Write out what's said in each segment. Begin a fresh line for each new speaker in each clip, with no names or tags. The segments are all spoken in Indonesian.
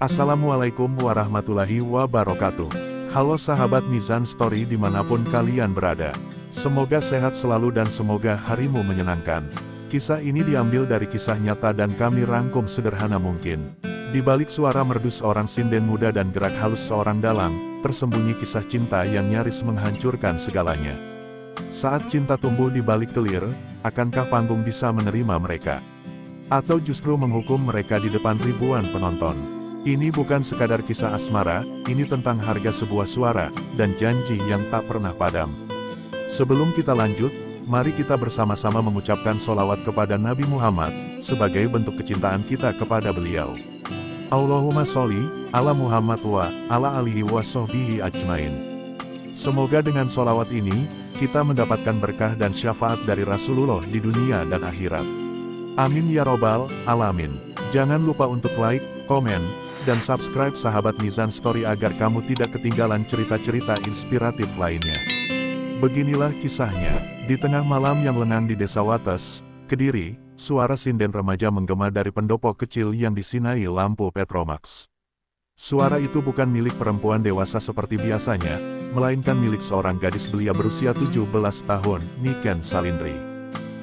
Assalamualaikum warahmatullahi wabarakatuh. Halo sahabat Mizan Story dimanapun kalian berada. Semoga sehat selalu dan semoga harimu menyenangkan. Kisah ini diambil dari kisah nyata dan kami rangkum sederhana mungkin. Di balik suara merdu seorang sinden muda dan gerak halus seorang dalang, tersembunyi kisah cinta yang nyaris menghancurkan segalanya. Saat cinta tumbuh di balik kelir, akankah panggung bisa menerima mereka? Atau justru menghukum mereka di depan ribuan penonton? Ini bukan sekadar kisah asmara, ini tentang harga sebuah suara, dan janji yang tak pernah padam. Sebelum kita lanjut, mari kita bersama-sama mengucapkan sholawat kepada Nabi Muhammad, sebagai bentuk kecintaan kita kepada beliau. Allahumma sholli, ala Muhammad wa, ala alihi wa sahbihi ajmain. Semoga dengan sholawat ini, kita mendapatkan berkah dan syafaat dari Rasulullah di dunia dan akhirat. Amin ya robbal alamin. Jangan lupa untuk like, komen, dan subscribe sahabat Mizan Story agar kamu tidak ketinggalan cerita-cerita inspiratif lainnya. Beginilah kisahnya. Di tengah malam yang lengang di Desa Wates, Kediri, suara sinden remaja menggema dari pendopo kecil yang disinai lampu Petromax. Suara itu bukan milik perempuan dewasa seperti biasanya, melainkan milik seorang gadis belia berusia 17 tahun, Niken Salindri.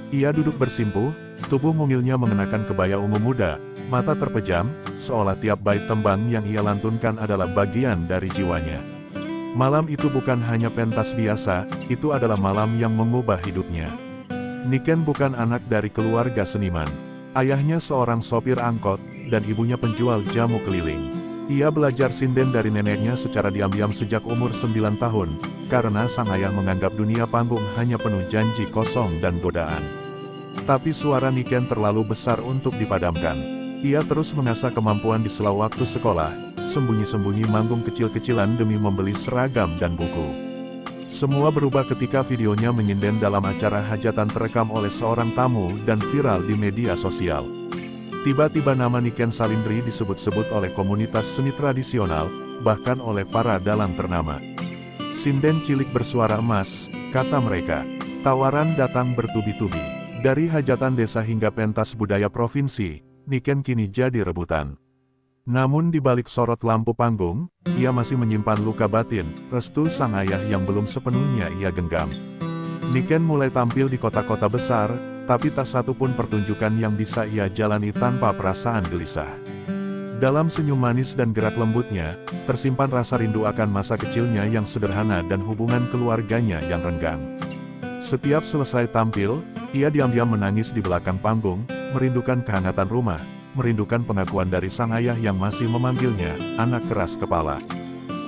Ia duduk bersimpuh, tubuh mungilnya mengenakan kebaya ungu muda, mata terpejam, seolah tiap bait tembang yang ia lantunkan adalah bagian dari jiwanya. Malam itu bukan hanya pentas biasa, itu adalah malam yang mengubah hidupnya. Niken bukan anak dari keluarga seniman. Ayahnya seorang sopir angkot, dan ibunya penjual jamu keliling. Ia belajar sinden dari neneknya secara diam-diam sejak umur 9 tahun, karena sang ayah menganggap dunia panggung hanya penuh janji kosong dan godaan. Tapi suara Niken terlalu besar untuk dipadamkan. Ia terus mengasah kemampuan di sela waktu sekolah, sembunyi-sembunyi manggung kecil-kecilan demi membeli seragam dan buku. Semua berubah ketika videonya menyinden dalam acara hajatan terekam oleh seorang tamu dan viral di media sosial. Tiba-tiba nama Niken Salindri disebut-sebut oleh komunitas seni tradisional, bahkan oleh para dalang ternama. Sinden cilik bersuara emas, kata mereka. Tawaran datang bertubi-tubi. Dari hajatan desa hingga pentas budaya provinsi, Niken kini jadi rebutan. Namun di balik sorot lampu panggung, ia masih menyimpan luka batin, restu sang ayah yang belum sepenuhnya ia genggam. Niken mulai tampil di kota-kota besar, tapi tak satu pun pertunjukan yang bisa ia jalani tanpa perasaan gelisah. Dalam senyum manis dan gerak lembutnya, tersimpan rasa rindu akan masa kecilnya yang sederhana dan hubungan keluarganya yang renggang. Setiap selesai tampil, ia diam-diam menangis di belakang panggung, merindukan kehangatan rumah, merindukan pengakuan dari sang ayah yang masih memanggilnya, anak keras kepala.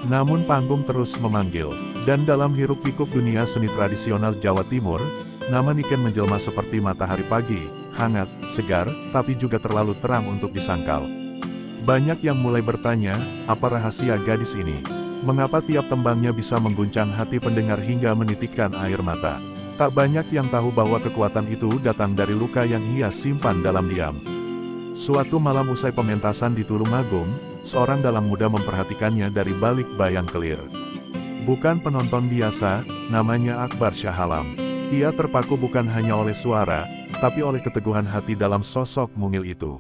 Namun panggung terus memanggil, dan dalam hiruk-pikuk dunia seni tradisional Jawa Timur, nama Niken menjelma seperti matahari pagi, hangat, segar, tapi juga terlalu terang untuk disangkal. Banyak yang mulai bertanya, apa rahasia gadis ini? Mengapa tiap tembangnya bisa mengguncang hati pendengar hingga menitikkan air mata? Tak banyak yang tahu bahwa kekuatan itu datang dari luka yang ia simpan dalam diam. Suatu malam usai pementasan di Tulungagung, seorang dalang muda memperhatikannya dari balik bayang kelir. Bukan penonton biasa, namanya Akbar Syahalam. Ia terpaku bukan hanya oleh suara, tapi oleh keteguhan hati dalam sosok mungil itu.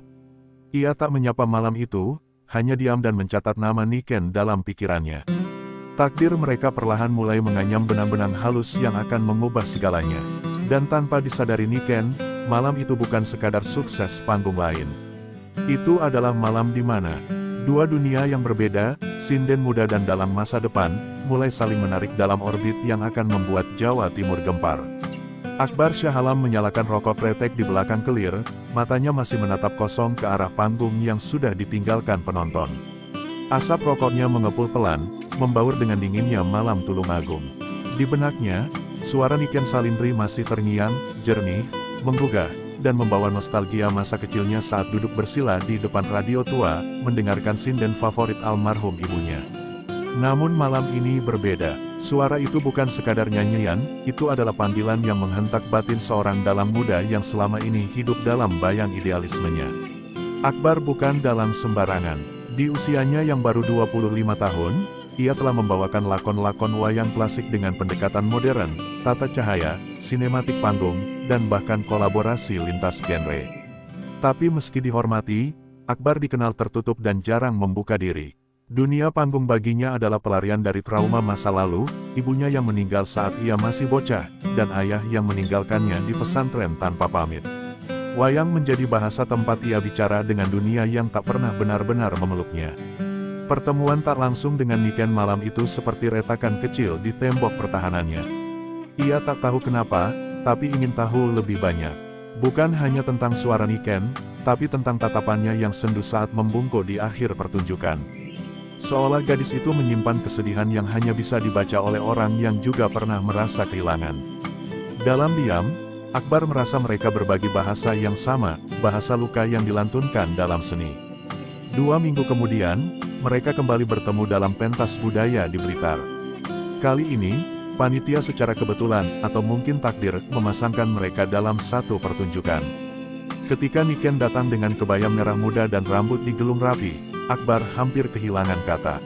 Ia tak menyapa malam itu, hanya diam dan mencatat nama Niken dalam pikirannya. Takdir mereka perlahan mulai menganyam benang-benang halus yang akan mengubah segalanya. Dan tanpa disadari Niken, malam itu bukan sekadar sukses panggung lain. Itu adalah malam di mana dua dunia yang berbeda, sinden muda dan dalang masa depan, mulai saling menarik dalam orbit yang akan membuat Jawa Timur gempar. Akbar Syahalam menyalakan rokok kretek di belakang kelir, matanya masih menatap kosong ke arah panggung yang sudah ditinggalkan penonton. Asap rokoknya mengepul pelan, membaur dengan dinginnya malam Tulungagung. Di benaknya, suara Niken Salindri masih terngiang, jernih, menggugah, dan membawa nostalgia masa kecilnya saat duduk bersila di depan radio tua, mendengarkan sinden favorit almarhum ibunya. Namun malam ini berbeda. Suara itu bukan sekadar nyanyian, itu adalah panggilan yang menghentak batin seorang dalang muda yang selama ini hidup dalam bayang idealismenya. Akbar bukan dalang sembarangan. Di usianya yang baru 25 tahun, ia telah membawakan lakon-lakon wayang klasik dengan pendekatan modern, tata cahaya, sinematik panggung, dan bahkan kolaborasi lintas genre. Tapi meski dihormati, Akbar dikenal tertutup dan jarang membuka diri. Dunia panggung baginya adalah pelarian dari trauma masa lalu, ibunya yang meninggal saat ia masih bocah, dan ayah yang meninggalkannya di pesantren tanpa pamit. Wayang menjadi bahasa tempat ia bicara dengan dunia yang tak pernah benar-benar memeluknya. Pertemuan tak langsung dengan Niken malam itu seperti retakan kecil di tembok pertahanannya. Ia tak tahu kenapa, tapi ingin tahu lebih banyak. Bukan hanya tentang suara Niken, tapi tentang tatapannya yang sendu saat membungkuk di akhir pertunjukan. Seolah gadis itu menyimpan kesedihan yang hanya bisa dibaca oleh orang yang juga pernah merasa kehilangan. Dalam diam, Akbar merasa mereka berbagi bahasa yang sama, bahasa luka yang dilantunkan dalam seni. 2 minggu kemudian, mereka kembali bertemu dalam pentas budaya di Blitar. Kali ini, panitia secara kebetulan, atau mungkin takdir, memasangkan mereka dalam satu pertunjukan. Ketika Niken datang dengan kebaya merah muda dan rambut digelung rapi, Akbar hampir kehilangan kata.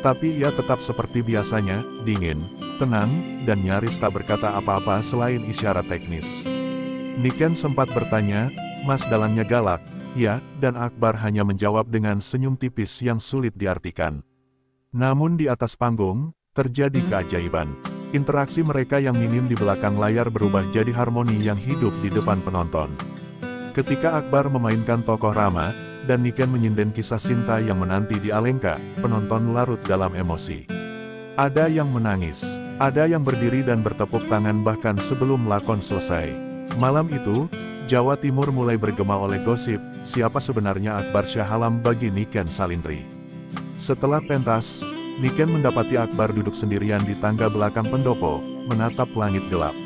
Tapi ia tetap seperti biasanya, dingin, tenang, dan nyaris tak berkata apa-apa selain isyarat teknis. Niken sempat bertanya, "Mas dalangnya galak?" "Ya," dan Akbar hanya menjawab dengan senyum tipis yang sulit diartikan. Namun di atas panggung, terjadi keajaiban. Interaksi mereka yang minim di belakang layar berubah jadi harmoni yang hidup di depan penonton. Ketika Akbar memainkan tokoh Rama, dan Niken menyinden kisah cinta yang menanti di Alengka, penonton larut dalam emosi. Ada yang menangis, ada yang berdiri dan bertepuk tangan bahkan sebelum lakon selesai. Malam itu, Jawa Timur mulai bergema oleh gosip, siapa sebenarnya Akbar Shah Alam bagi Niken Salindri. Setelah pentas, Niken mendapati Akbar duduk sendirian di tangga belakang pendopo, menatap langit gelap.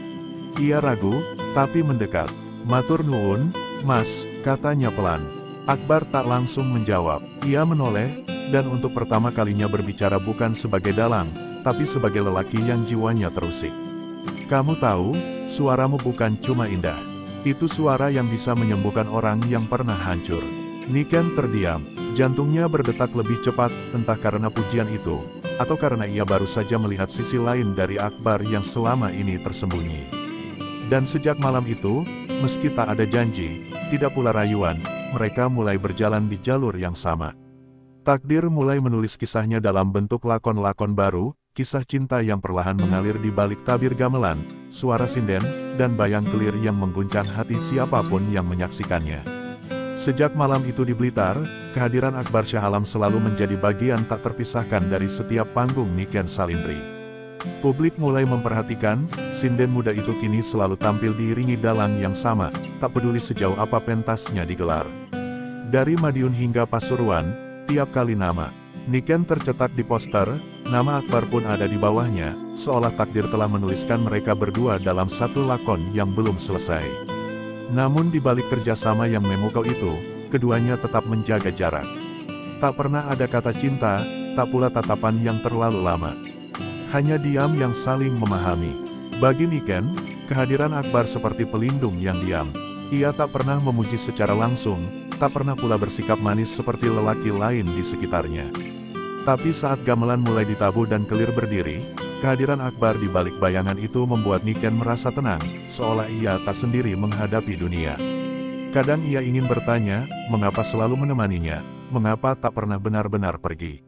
Ia ragu, tapi mendekat. "Matur nuwun, Mas," katanya pelan. Akbar tak langsung menjawab. Ia menoleh, dan untuk pertama kalinya berbicara bukan sebagai dalang, tapi sebagai lelaki yang jiwanya terusik. "Kamu tahu, suaramu bukan cuma indah. Itu suara yang bisa menyembuhkan orang yang pernah hancur." Niken terdiam. Jantungnya berdetak lebih cepat, entah karena pujian itu, atau karena ia baru saja melihat sisi lain dari Akbar yang selama ini tersembunyi. Dan sejak malam itu, meski tak ada janji, tidak pula rayuan, mereka mulai berjalan di jalur yang sama. Takdir mulai menulis kisahnya dalam bentuk lakon-lakon baru, kisah cinta yang perlahan mengalir di balik tabir gamelan, suara sinden, dan bayang kelir yang mengguncang hati siapapun yang menyaksikannya. Sejak malam itu di Blitar, kehadiran Akbar Shah Alam selalu menjadi bagian tak terpisahkan dari setiap panggung Niken Salindri. Publik mulai memperhatikan, sinden muda itu kini selalu tampil diiringi dalang yang sama, tak peduli sejauh apa pentasnya digelar. Dari Madiun hingga Pasuruan, tiap kali nama Niken tercetak di poster, nama Akbar pun ada di bawahnya, seolah takdir telah menuliskan mereka berdua dalam satu lakon yang belum selesai. Namun di balik kerjasama yang memukau itu, keduanya tetap menjaga jarak. Tak pernah ada kata cinta, tak pula tatapan yang terlalu lama. Hanya diam yang saling memahami. Bagi Niken, kehadiran Akbar seperti pelindung yang diam. Ia tak pernah memuji secara langsung, tak pernah pula bersikap manis seperti lelaki lain di sekitarnya. Tapi saat gamelan mulai ditabuh dan kelir berdiri, kehadiran Akbar di balik bayangan itu membuat Niken merasa tenang, seolah ia tak sendiri menghadapi dunia. Kadang ia ingin bertanya, mengapa selalu menemaninya, mengapa tak pernah benar-benar pergi.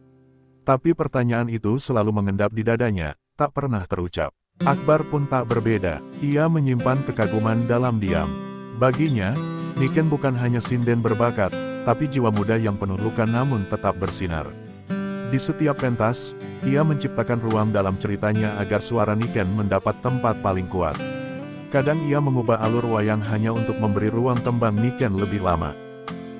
Tapi pertanyaan itu selalu mengendap di dadanya, tak pernah terucap. Akbar pun tak berbeda, ia menyimpan kekaguman dalam diam. Baginya, Niken bukan hanya sinden berbakat, tapi jiwa muda yang penuh luka namun tetap bersinar. Di setiap pentas, ia menciptakan ruang dalam ceritanya agar suara Niken mendapat tempat paling kuat. Kadang ia mengubah alur wayang hanya untuk memberi ruang tembang Niken lebih lama.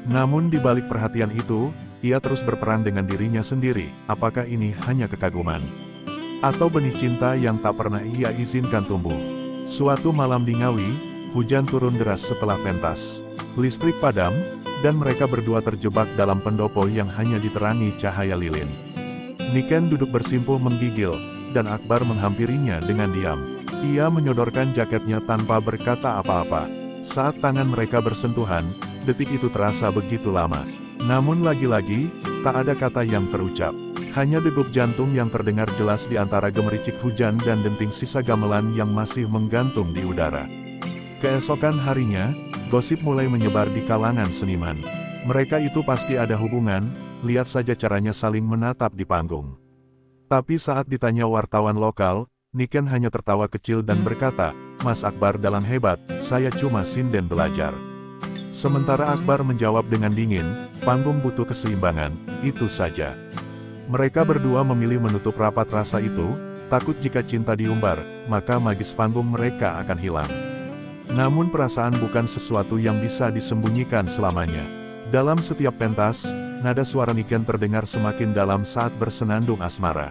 Namun di balik perhatian itu, ia terus berperang dengan dirinya sendiri, apakah ini hanya kekaguman? Atau benih cinta yang tak pernah ia izinkan tumbuh? Suatu malam di Ngawi, hujan turun deras setelah pentas. Listrik padam, dan mereka berdua terjebak dalam pendopo yang hanya diterangi cahaya lilin. Niken duduk bersimpuh menggigil, dan Akbar menghampirinya dengan diam. Ia menyodorkan jaketnya tanpa berkata apa-apa. Saat tangan mereka bersentuhan, detik itu terasa begitu lama. Namun lagi-lagi, tak ada kata yang terucap. Hanya degup jantung yang terdengar jelas di antara gemericik hujan dan denting sisa gamelan yang masih menggantung di udara. Keesokan harinya, gosip mulai menyebar di kalangan seniman. Mereka itu pasti ada hubungan, lihat saja caranya saling menatap di panggung. Tapi saat ditanya wartawan lokal, Niken hanya tertawa kecil dan berkata, "Mas Akbar dalam hebat, saya cuma sinden belajar." Sementara Akbar menjawab dengan dingin, "Panggung butuh keseimbangan, itu saja." Mereka berdua memilih menutup rapat rasa itu, takut jika cinta diumbar, maka magis panggung mereka akan hilang. Namun perasaan bukan sesuatu yang bisa disembunyikan selamanya. Dalam setiap pentas, nada suara Niken terdengar semakin dalam saat bersenandung asmara.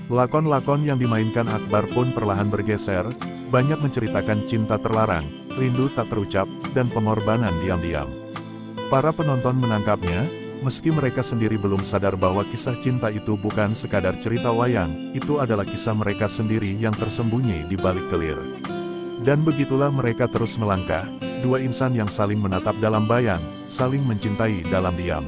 Lakon-lakon yang dimainkan Akbar pun perlahan bergeser, banyak menceritakan cinta terlarang, rindu tak terucap, dan pengorbanan diam-diam. Para penonton menangkapnya, meski mereka sendiri belum sadar bahwa kisah cinta itu bukan sekadar cerita wayang, itu adalah kisah mereka sendiri yang tersembunyi di balik kelir. Dan begitulah mereka terus melangkah, dua insan yang saling menatap dalam bayang, saling mencintai dalam diam.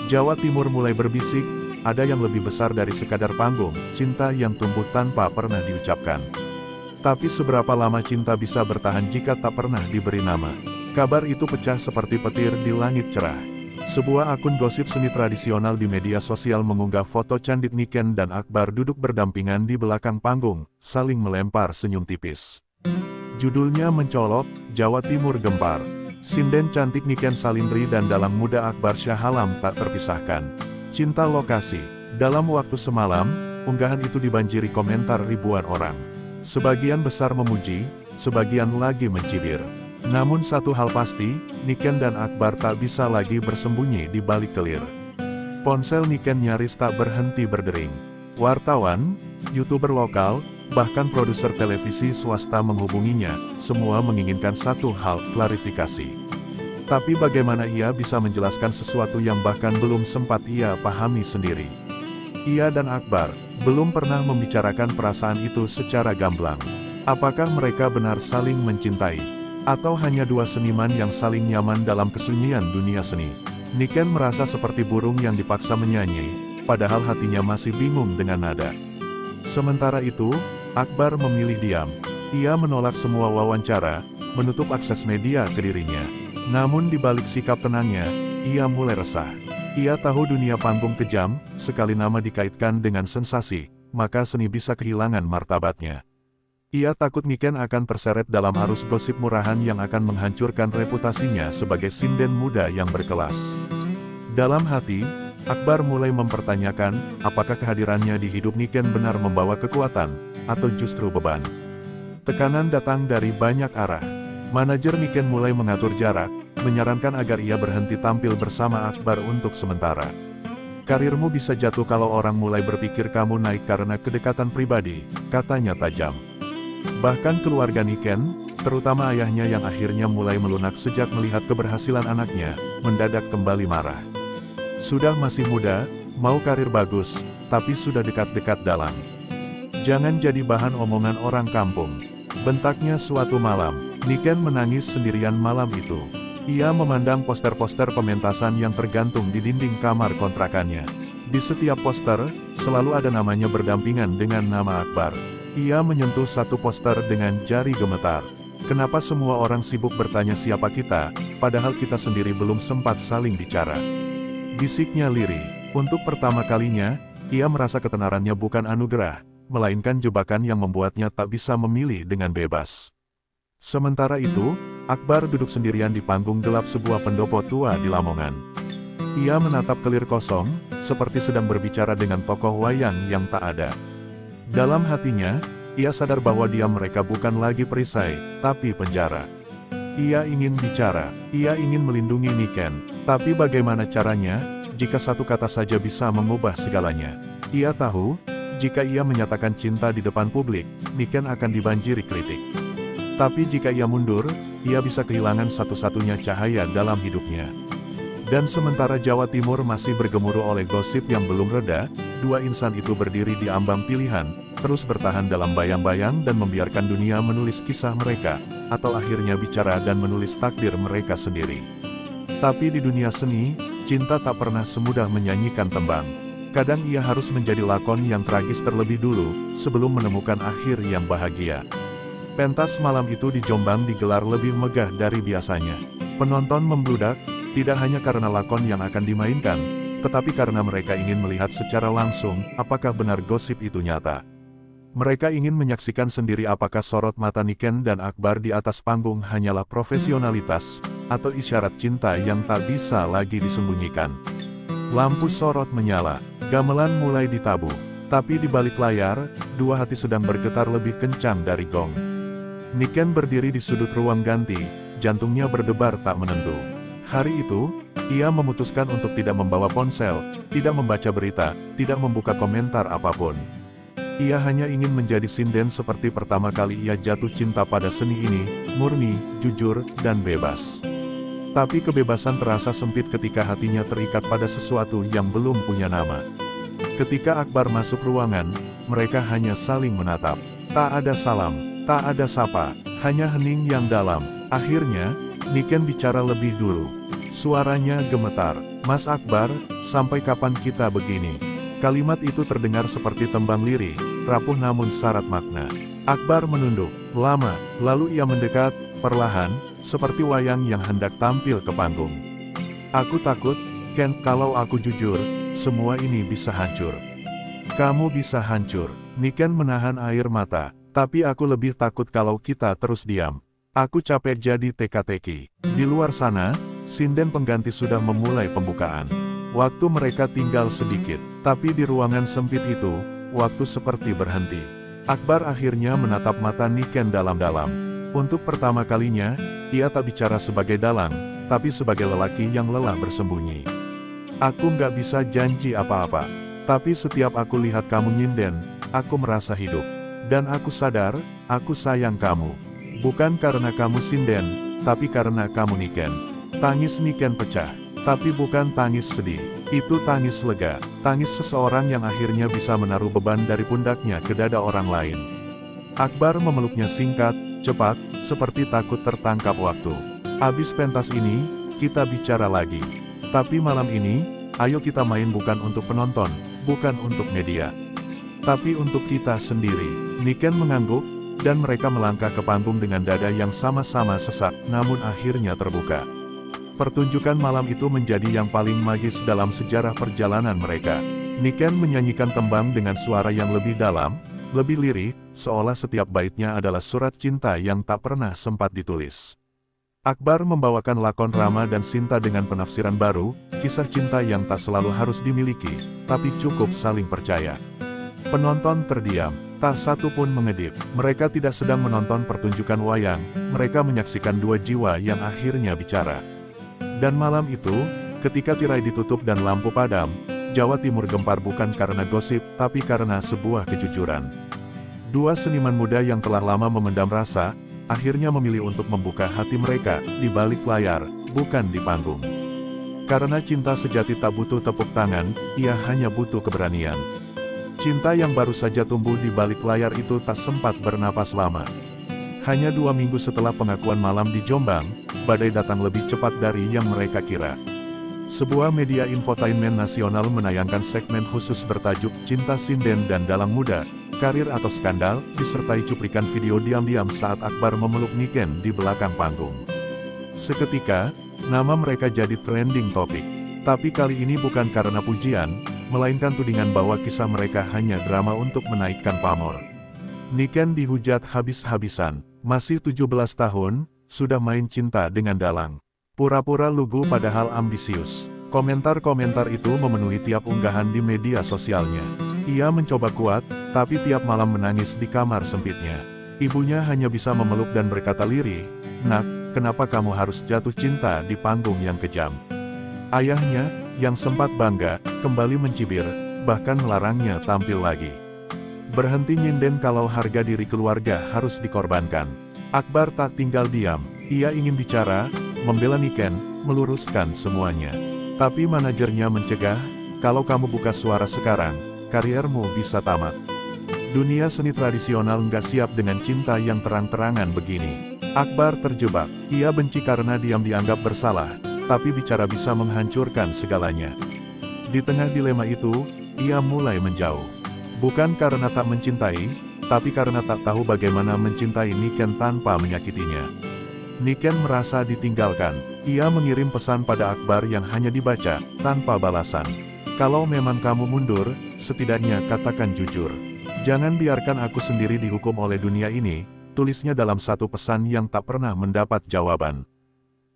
Jawa Timur mulai berbisik, ada yang lebih besar dari sekadar panggung, cinta yang tumbuh tanpa pernah diucapkan. Tapi seberapa lama cinta bisa bertahan jika tak pernah diberi nama? Kabar itu pecah seperti petir di langit cerah. Sebuah akun gosip seni tradisional di media sosial mengunggah foto candid Niken dan Akbar duduk berdampingan di belakang panggung, saling melempar senyum tipis. Judulnya mencolok, Jawa Timur gempar. Sinden cantik Niken Salindri dan dalang muda Akbar Syahalam tak terpisahkan. Cinta lokasi. Dalam waktu semalam, unggahan itu dibanjiri komentar ribuan orang. Sebagian besar memuji, sebagian lagi mencibir. Namun satu hal pasti, Niken dan Akbar tak bisa lagi bersembunyi di balik kelir. Ponsel Niken nyaris tak berhenti berdering. Wartawan, YouTuber lokal, bahkan produser televisi swasta menghubunginya, semua menginginkan satu hal, klarifikasi. Tapi bagaimana ia bisa menjelaskan sesuatu yang bahkan belum sempat ia pahami sendiri? Ia dan Akbar belum pernah membicarakan perasaan itu secara gamblang. Apakah mereka benar saling mencintai? Atau hanya dua seniman yang saling nyaman dalam kesunyian dunia seni? Niken merasa seperti burung yang dipaksa menyanyi, padahal hatinya masih bingung dengan nada. Sementara itu, Akbar memilih diam. Ia menolak semua wawancara, menutup akses media ke dirinya. Namun di balik sikap tenangnya, ia mulai resah. Ia tahu dunia panggung kejam, sekali nama dikaitkan dengan sensasi, maka seni bisa kehilangan martabatnya. Ia takut Niken akan terseret dalam arus gosip murahan yang akan menghancurkan reputasinya sebagai sinden muda yang berkelas. Dalam hati, Akbar mulai mempertanyakan, apakah kehadirannya di hidup Niken benar membawa kekuatan, atau justru beban. Tekanan datang dari banyak arah. Manajer Niken mulai mengatur jarak, menyarankan agar ia berhenti tampil bersama Akbar untuk sementara. "Karirmu bisa jatuh kalau orang mulai berpikir kamu naik karena kedekatan pribadi," katanya tajam. Bahkan keluarga Niken, terutama ayahnya yang akhirnya mulai melunak sejak melihat keberhasilan anaknya, mendadak kembali marah. "Sudah masih muda, mau karir bagus, tapi sudah dekat-dekat dalam. Jangan jadi bahan omongan orang kampung," bentaknya suatu malam. Niken menangis sendirian malam itu. Ia memandang poster-poster pementasan yang tergantung di dinding kamar kontrakannya. Di setiap poster, selalu ada namanya berdampingan dengan nama Akbar. Ia menyentuh satu poster dengan jari gemetar. Kenapa semua orang sibuk bertanya siapa kita, padahal kita sendiri belum sempat saling bicara? Bisiknya lirih. Untuk pertama kalinya, ia merasa ketenarannya bukan anugerah, melainkan jebakan yang membuatnya tak bisa memilih dengan bebas. Sementara itu, Akbar duduk sendirian di panggung gelap sebuah pendopo tua di Lamongan. Ia menatap kelir kosong, seperti sedang berbicara dengan tokoh wayang yang tak ada. Dalam hatinya, ia sadar bahwa diam mereka bukan lagi perisai, tapi penjara. Ia ingin bicara, ia ingin melindungi Niken, tapi bagaimana caranya, jika satu kata saja bisa mengubah segalanya? Ia tahu, jika ia menyatakan cinta di depan publik, Niken akan dibanjiri kritik. Tapi jika ia mundur, ia bisa kehilangan satu-satunya cahaya dalam hidupnya. Dan sementara Jawa Timur masih bergemuruh oleh gosip yang belum reda, dua insan itu berdiri di ambang pilihan, terus bertahan dalam bayang-bayang dan membiarkan dunia menulis kisah mereka, atau akhirnya bicara dan menulis takdir mereka sendiri. Tapi di dunia seni, cinta tak pernah semudah menyanyikan tembang. Kadang ia harus menjadi lakon yang tragis terlebih dulu, sebelum menemukan akhir yang bahagia. Pentas malam itu di Jombang digelar lebih megah dari biasanya. Penonton membludak, Tidak hanya karena lakon yang akan dimainkan, tetapi karena mereka ingin melihat secara langsung apakah benar gosip itu nyata. Mereka ingin menyaksikan sendiri apakah sorot mata Niken dan Akbar di atas panggung hanyalah profesionalitas, atau isyarat cinta yang tak bisa lagi disembunyikan. Lampu sorot menyala, gamelan mulai ditabuh, tapi di balik layar, dua hati sedang bergetar lebih kencang dari gong. Niken berdiri di sudut ruang ganti, jantungnya berdebar tak menentu. Hari itu, ia memutuskan untuk tidak membawa ponsel, tidak membaca berita, tidak membuka komentar apapun. Ia hanya ingin menjadi sinden seperti pertama kali ia jatuh cinta pada seni ini, murni, jujur, dan bebas. Tapi kebebasan terasa sempit ketika hatinya terikat pada sesuatu yang belum punya nama. Ketika Akbar masuk ruangan, mereka hanya saling menatap. Tak ada salam, tak ada sapa, hanya hening yang dalam. Akhirnya, Niken bicara lebih dulu. Suaranya gemetar. "Mas Akbar, sampai kapan kita begini?" Kalimat itu terdengar seperti tembang lirik, rapuh namun syarat makna. Akbar menunduk, lama, lalu ia mendekat, perlahan, seperti wayang yang hendak tampil ke panggung. "Aku takut, Ken, kalau aku jujur, semua ini bisa hancur." "Kamu bisa hancur." Niken menahan air mata. "Tapi aku lebih takut kalau kita terus diam. Aku capek jadi teka-teki." Di luar sana, sinden pengganti sudah memulai pembukaan. Waktu mereka tinggal sedikit, tapi di ruangan sempit itu, waktu seperti berhenti. Akbar akhirnya menatap mata Niken dalam-dalam. Untuk pertama kalinya, ia tak bicara sebagai dalang, tapi sebagai lelaki yang lelah bersembunyi. "Aku nggak bisa janji apa-apa. Tapi setiap aku lihat kamu nyinden, aku merasa hidup. Dan aku sadar, aku sayang kamu. Bukan karena kamu sinden, tapi karena kamu Niken." Tangis Niken pecah. Tapi bukan tangis sedih, itu tangis lega, tangis seseorang yang akhirnya bisa menaruh beban dari pundaknya ke dada orang lain. Akbar memeluknya singkat, cepat, seperti takut tertangkap waktu. "Abis pentas ini, kita bicara lagi. Tapi malam ini, ayo kita main bukan untuk penonton, bukan untuk media. Tapi untuk kita sendiri." Niken mengangguk, dan mereka melangkah ke panggung dengan dada yang sama-sama sesak, namun akhirnya terbuka. Pertunjukan malam itu menjadi yang paling magis dalam sejarah perjalanan mereka. Niken menyanyikan tembang dengan suara yang lebih dalam, lebih lirik, seolah setiap baitnya adalah surat cinta yang tak pernah sempat ditulis. Akbar membawakan lakon Rama dan Sinta dengan penafsiran baru, kisah cinta yang tak selalu harus dimiliki, tapi cukup saling percaya. Penonton terdiam, tak satu pun mengedip. Mereka tidak sedang menonton pertunjukan wayang, mereka menyaksikan dua jiwa yang akhirnya bicara. Dan malam itu, ketika tirai ditutup dan lampu padam, Jawa Timur gempar bukan karena gosip, tapi karena sebuah kejujuran. Dua seniman muda yang telah lama memendam rasa, akhirnya memilih untuk membuka hati mereka, di balik layar, bukan di panggung. Karena cinta sejati tak butuh tepuk tangan, ia hanya butuh keberanian. Cinta yang baru saja tumbuh di balik layar itu tak sempat bernapas lama. Hanya 2 minggu setelah pengakuan malam di Jombang, badai datang lebih cepat dari yang mereka kira. Sebuah media infotainment nasional menayangkan segmen khusus bertajuk Cinta Sinden dan Dalang Muda, Karir atau Skandal, disertai cuplikan video diam-diam saat Akbar memeluk Niken di belakang panggung. Seketika, nama mereka jadi trending topik. Tapi kali ini bukan karena pujian, melainkan tudingan bahwa kisah mereka hanya drama untuk menaikkan pamor. Niken dihujat habis-habisan. Masih 17 tahun, sudah main cinta dengan dalang. Pura-pura lugu padahal ambisius. Komentar-komentar itu memenuhi tiap unggahan di media sosialnya. Ia mencoba kuat, tapi tiap malam menangis di kamar sempitnya. Ibunya hanya bisa memeluk dan berkata lirih, "Nak, kenapa kamu harus jatuh cinta di panggung yang kejam?" Ayahnya, yang sempat bangga, kembali mencibir, bahkan melarangnya tampil lagi. Berhenti nyinden kalau harga diri keluarga harus dikorbankan. Akbar tak tinggal diam, ia ingin bicara, membela Niken, meluruskan semuanya. Tapi manajernya mencegah, "Kalau kamu buka suara sekarang, kariermu bisa tamat." Dunia seni tradisional nggak siap dengan cinta yang terang-terangan begini. Akbar terjebak, ia benci karena diam dianggap bersalah, tapi bicara bisa menghancurkan segalanya. Di tengah dilema itu, ia mulai menjauh. Bukan karena tak mencintai, tapi karena tak tahu bagaimana mencintai Niken tanpa menyakitinya. Niken merasa ditinggalkan. Ia mengirim pesan pada Akbar yang hanya dibaca, tanpa balasan. Kalau memang kamu mundur, setidaknya katakan jujur. Jangan biarkan aku sendiri dihukum oleh dunia ini, tulisnya dalam satu pesan yang tak pernah mendapat jawaban.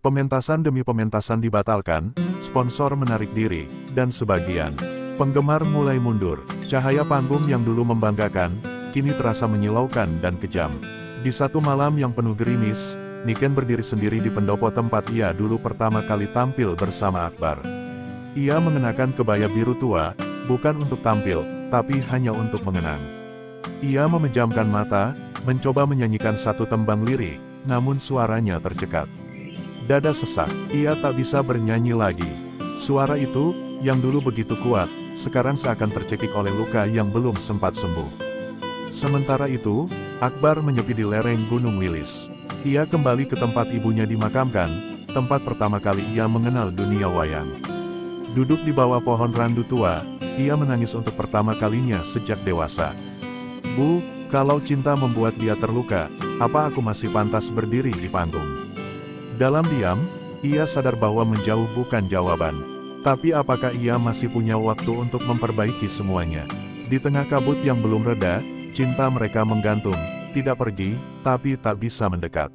Pementasan demi pementasan dibatalkan, sponsor menarik diri, dan sebagian penggemar mulai mundur. Cahaya panggung yang dulu membanggakan, kini terasa menyilaukan dan kejam. Di satu malam yang penuh gerimis, Niken berdiri sendiri di pendopo tempat ia dulu pertama kali tampil bersama Akbar. Ia mengenakan kebaya biru tua, bukan untuk tampil, tapi hanya untuk mengenang. Ia memejamkan mata, mencoba menyanyikan satu tembang lirik, namun suaranya tercekat. Dada sesak, ia tak bisa bernyanyi lagi. Suara itu, yang dulu begitu kuat, sekarang seakan tercekik oleh luka yang belum sempat sembuh. Sementara itu, Akbar menyepi di lereng Gunung Wilis. Ia kembali ke tempat ibunya dimakamkan, tempat pertama kali ia mengenal dunia wayang. Duduk di bawah pohon randu tua, ia menangis untuk pertama kalinya sejak dewasa. Bu, kalau cinta membuat dia terluka, apa aku masih pantas berdiri di panggung? Dalam diam, ia sadar bahwa menjauh bukan jawaban. Tapi apakah ia masih punya waktu untuk memperbaiki semuanya? Di tengah kabut yang belum reda, cinta mereka menggantung, tidak pergi, tapi tak bisa mendekat.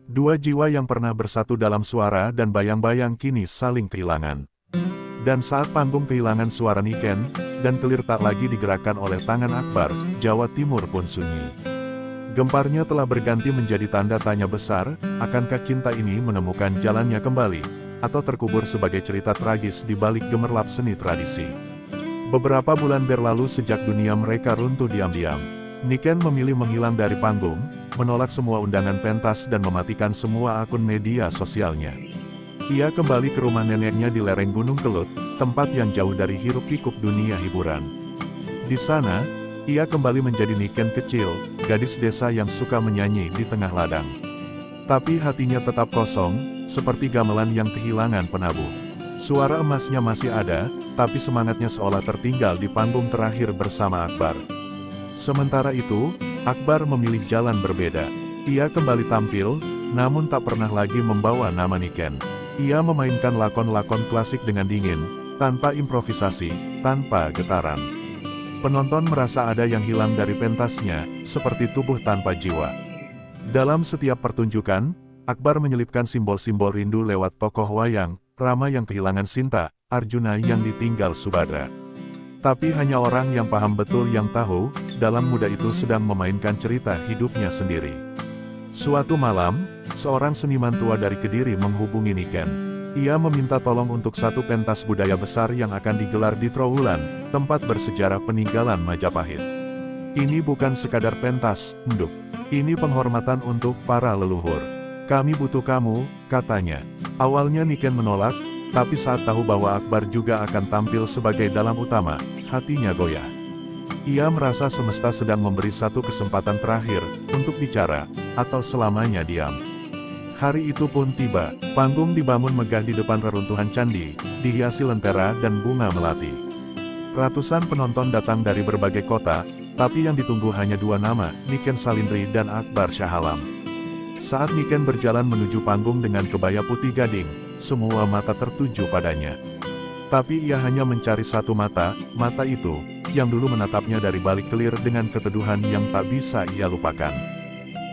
Dua jiwa yang pernah bersatu dalam suara dan bayang-bayang kini saling kehilangan. Dan saat panggung kehilangan suara Niken, dan kelir tak lagi digerakkan oleh tangan Akbar, Jawa Timur pun sunyi. Gemparnya telah berganti menjadi tanda tanya besar, akankah cinta ini menemukan jalannya kembali, atau terkubur sebagai cerita tragis di balik gemerlap seni tradisi. Beberapa bulan berlalu sejak dunia mereka runtuh diam-diam. Niken memilih menghilang dari panggung, menolak semua undangan pentas dan mematikan semua akun media sosialnya. Ia kembali ke rumah neneknya di lereng Gunung Kelut, tempat yang jauh dari hiruk-pikuk dunia hiburan. Di sana, ia kembali menjadi Niken kecil, gadis desa yang suka menyanyi di tengah ladang. Tapi hatinya tetap kosong, seperti gamelan yang kehilangan penabuh. Suara emasnya masih ada, tapi semangatnya seolah tertinggal di panggung terakhir bersama Akbar. Sementara itu, Akbar memilih jalan berbeda. Ia kembali tampil, namun tak pernah lagi membawa nama Niken. Ia memainkan lakon-lakon klasik dengan dingin, tanpa improvisasi, tanpa getaran. Penonton merasa ada yang hilang dari pentasnya, seperti tubuh tanpa jiwa. Dalam setiap pertunjukan, Akbar menyelipkan simbol-simbol rindu lewat tokoh wayang, Rama yang kehilangan Sinta, Arjuna yang ditinggal Subadra. Tapi hanya orang yang paham betul yang tahu, dalam muda itu sedang memainkan cerita hidupnya sendiri. Suatu malam, seorang seniman tua dari Kediri menghubungi Niken. Ia meminta tolong untuk satu pentas budaya besar yang akan digelar di Trowulan, tempat bersejarah peninggalan Majapahit. Ini bukan sekadar pentas, Nduk. Ini penghormatan untuk para leluhur. Kami butuh kamu, katanya. Awalnya Niken menolak, tapi saat tahu bahwa Akbar juga akan tampil sebagai dalang utama, hatinya goyah. Ia merasa semesta sedang memberi satu kesempatan terakhir, untuk bicara, atau selamanya diam. Hari itu pun tiba, panggung dibangun megah di depan reruntuhan candi, dihiasi lentera dan bunga melati. Ratusan penonton datang dari berbagai kota, tapi yang ditunggu hanya dua nama, Niken Salindri dan Akbar Shah Alam. Saat Niken berjalan menuju panggung dengan kebaya putih gading, semua mata tertuju padanya. Tapi ia hanya mencari satu mata, mata itu, yang dulu menatapnya dari balik kelir dengan keteduhan yang tak bisa ia lupakan.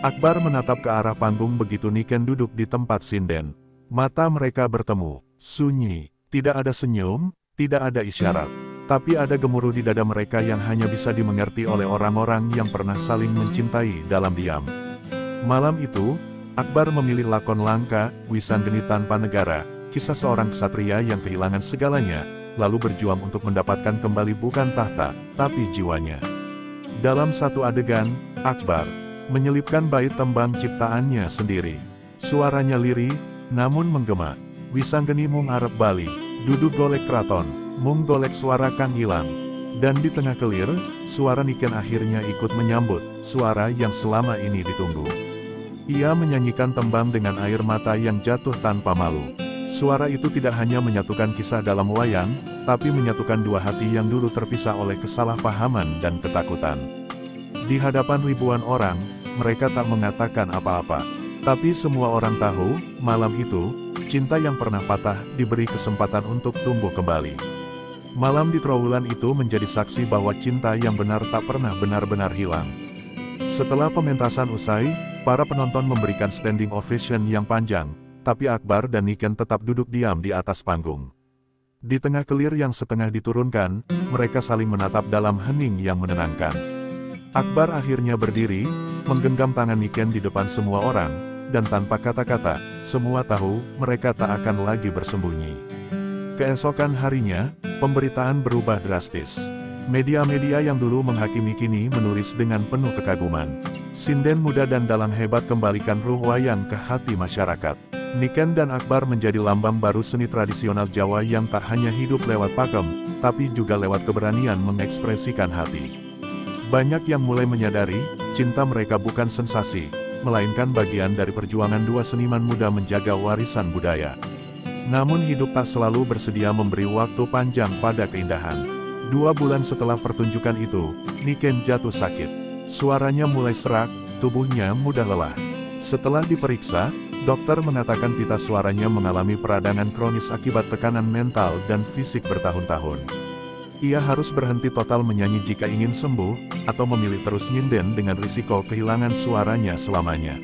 Akbar menatap ke arah panggung begitu Niken duduk di tempat sinden. Mata mereka bertemu, sunyi, tidak ada senyum, tidak ada isyarat. Tapi ada gemuruh di dada mereka yang hanya bisa dimengerti oleh orang-orang yang pernah saling mencintai dalam diam. Malam itu, Akbar memilih lakon langka, Wisanggeni Tanpa Negara, kisah seorang ksatria yang kehilangan segalanya, lalu berjuang untuk mendapatkan kembali bukan tahta, tapi jiwanya. Dalam satu adegan, Akbar menyelipkan bait tembang ciptaannya sendiri. Suaranya lirih, namun menggema. Wisanggeni mung arep bali, duduk golek kraton, mung golek suara kang ilang. Dan di tengah kelir, suara Niken akhirnya ikut menyambut, suara yang selama ini ditunggu. Ia menyanyikan tembang dengan air mata yang jatuh tanpa malu. Suara itu tidak hanya menyatukan kisah dalam wayang, tapi menyatukan dua hati yang dulu terpisah oleh kesalahpahaman dan ketakutan. Di hadapan ribuan orang, mereka tak mengatakan apa-apa. Tapi semua orang tahu, malam itu, cinta yang pernah patah diberi kesempatan untuk tumbuh kembali. Malam di Trowulan itu menjadi saksi bahwa cinta yang benar tak pernah benar-benar hilang. Setelah pementasan usai, para penonton memberikan standing ovation yang panjang, tapi Akbar dan Niken tetap duduk diam di atas panggung. Di tengah kelir yang setengah diturunkan, mereka saling menatap dalam hening yang menenangkan. Akbar akhirnya berdiri, menggenggam tangan Niken di depan semua orang, dan tanpa kata-kata, semua tahu mereka tak akan lagi bersembunyi. Keesokan harinya, pemberitaan berubah drastis. Media-media yang dulu menghakimi kini menulis dengan penuh kekaguman. Sinden muda dan dalang hebat kembalikan ruh wayang ke hati masyarakat. Niken dan Akbar menjadi lambang baru seni tradisional Jawa yang tak hanya hidup lewat pakem, tapi juga lewat keberanian mengekspresikan hati. Banyak yang mulai menyadari, cinta mereka bukan sensasi, melainkan bagian dari perjuangan dua seniman muda menjaga warisan budaya. Namun hidup tak selalu bersedia memberi waktu panjang pada keindahan. 2 bulan setelah pertunjukan itu, Niken jatuh sakit. Suaranya mulai serak, tubuhnya mudah lelah. Setelah diperiksa, dokter mengatakan pita suaranya mengalami peradangan kronis akibat tekanan mental dan fisik bertahun-tahun. Ia harus berhenti total menyanyi jika ingin sembuh, atau memilih terus nyinden dengan risiko kehilangan suaranya selamanya.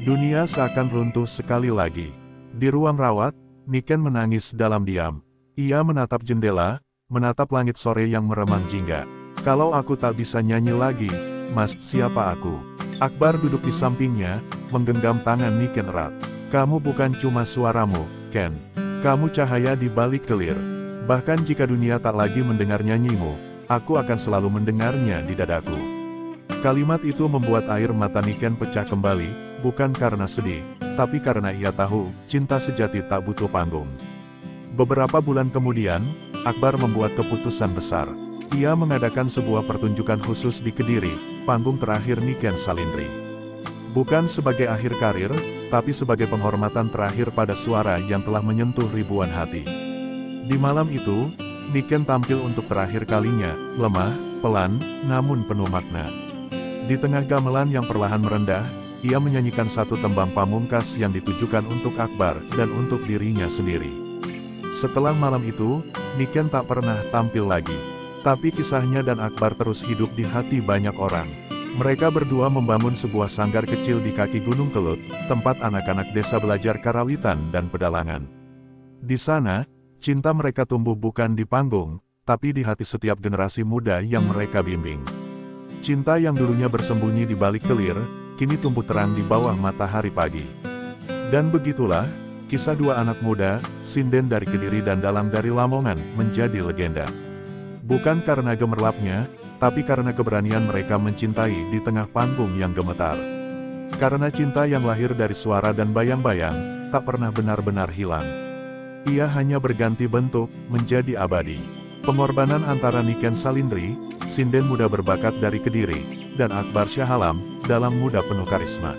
Dunia seakan runtuh sekali lagi. Di ruang rawat, Niken menangis dalam diam. Ia menatap jendela, menatap langit sore yang meremang jingga. Kalau aku tak bisa nyanyi lagi, Mas, siapa aku? Akbar duduk di sampingnya, menggenggam tangan Niken erat. Kamu bukan cuma suaramu, Ken. Kamu cahaya di balik kelir. Bahkan jika dunia tak lagi mendengar nyanyimu, aku akan selalu mendengarnya di dadaku. Kalimat itu membuat air mata Niken pecah kembali, bukan karena sedih, tapi karena ia tahu, cinta sejati tak butuh panggung. Beberapa bulan kemudian, Akbar membuat keputusan besar. Ia mengadakan sebuah pertunjukan khusus di Kediri, panggung terakhir Niken Salindri. Bukan sebagai akhir karir, tapi sebagai penghormatan terakhir pada suara yang telah menyentuh ribuan hati. Di malam itu, Niken tampil untuk terakhir kalinya, lemah, pelan, namun penuh makna. Di tengah gamelan yang perlahan merendah, ia menyanyikan satu tembang pamungkas yang ditujukan untuk Akbar dan untuk dirinya sendiri. Setelah malam itu, Niken tak pernah tampil lagi. Tapi kisahnya dan Akbar terus hidup di hati banyak orang. Mereka berdua membangun sebuah sanggar kecil di kaki Gunung Kelut, tempat anak-anak desa belajar karawitan dan pedalangan. Di sana, cinta mereka tumbuh bukan di panggung, tapi di hati setiap generasi muda yang mereka bimbing. Cinta yang dulunya bersembunyi di balik kelir, kini tumbuh terang di bawah matahari pagi. Dan begitulah, kisah dua anak muda, sinden dari Kediri dan dalang dari Lamongan, menjadi legenda. Bukan karena gemerlapnya, tapi karena keberanian mereka mencintai di tengah panggung yang gemetar. Karena cinta yang lahir dari suara dan bayang-bayang, tak pernah benar-benar hilang. Ia hanya berganti bentuk, menjadi abadi. Pengorbanan antara Niken Salindri, sinden muda berbakat dari Kediri, dan Akbar Shah Alam, dalang muda penuh karisma.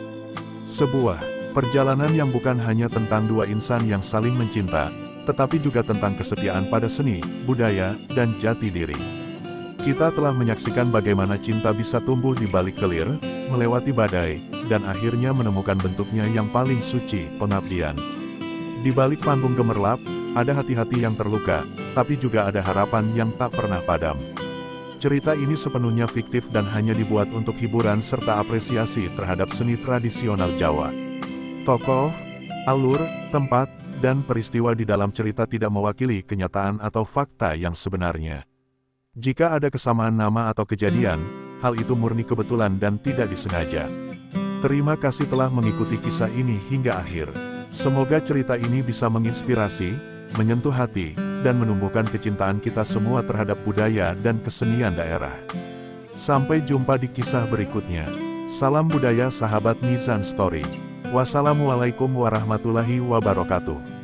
Sebuah perjalanan yang bukan hanya tentang dua insan yang saling mencinta, tetapi juga tentang kesetiaan pada seni, budaya, dan jati diri. Kita telah menyaksikan bagaimana cinta bisa tumbuh di balik kelir, melewati badai, dan akhirnya menemukan bentuknya yang paling suci, pengabdian. Di balik panggung gemerlap, ada hati-hati yang terluka, tapi juga ada harapan yang tak pernah padam. Cerita ini sepenuhnya fiktif dan hanya dibuat untuk hiburan serta apresiasi terhadap seni tradisional Jawa. Tokoh, alur, tempat, dan peristiwa di dalam cerita tidak mewakili kenyataan atau fakta yang sebenarnya. Jika ada kesamaan nama atau kejadian, hal itu murni kebetulan dan tidak disengaja. Terima kasih telah mengikuti kisah ini hingga akhir. Semoga cerita ini bisa menginspirasi, menyentuh hati, dan menumbuhkan kecintaan kita semua terhadap budaya dan kesenian daerah. Sampai jumpa di kisah berikutnya. Salam budaya sahabat Mizan Story. Wassalamualaikum warahmatullahi wabarakatuh.